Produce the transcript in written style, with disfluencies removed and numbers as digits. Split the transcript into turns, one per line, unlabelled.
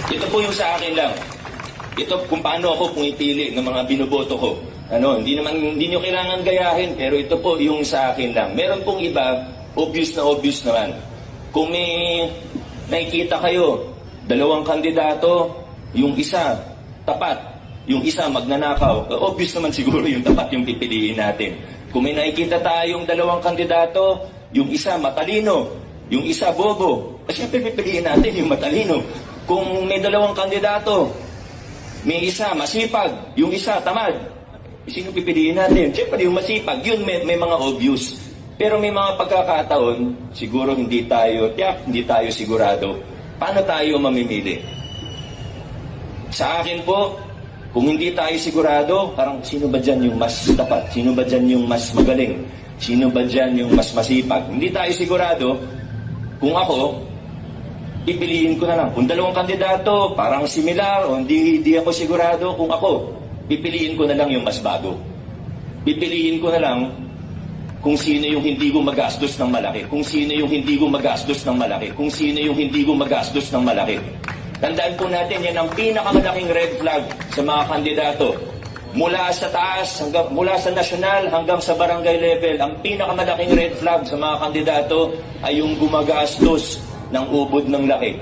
Ito po yung sa akin lang. Ito kung paano ako pumipili ng mga binoboto ko. Hindi nyo kailangan gayahin, pero ito po yung sa akin lang. Meron pong iba, obvious naman. Kung may nakikita kayo, dalawang kandidato, yung isa tapat, yung isa magnanakaw, obvious naman siguro yung tapat yung pipiliin natin. Kung may nakikita tayong dalawang kandidato, yung isa matalino, yung isa bobo, siyempre pipiliin natin yung matalino. Kung may dalawang kandidato, may isa masipag, yung isa tamad, sino pipiliin natin? Siyempre yung masipag, yun may mga obvious. Pero may mga pagkakataon, siguro hindi tayo sigurado. Paano tayo mamimili? Sa akin po, kung hindi tayo sigurado, parang sino ba dyan yung mas tapat? Sino ba dyan yung mas magaling? Sino ba dyan yung mas masipag? Hindi tayo sigurado. Kung ako, pipiliin ko na lang. Kung dalawang kandidato, parang similar, o hindi ako sigurado, kung ako, pipiliin ko na lang yung mas bago. Pipiliin ko na lang kung sino yung hindi ko magastos ng malaki. Kung sino yung hindi ko magastos ng malaki. Kung sino yung hindi ko magastos ng malaki. Tandaan po natin, yan ang pinakamalaking red flag sa mga kandidato. Mula sa taas, mula sa nasyonal hanggang sa barangay level, ang pinakamalaking red flag sa mga kandidato ay yung gumagastos ng ubod ng laki.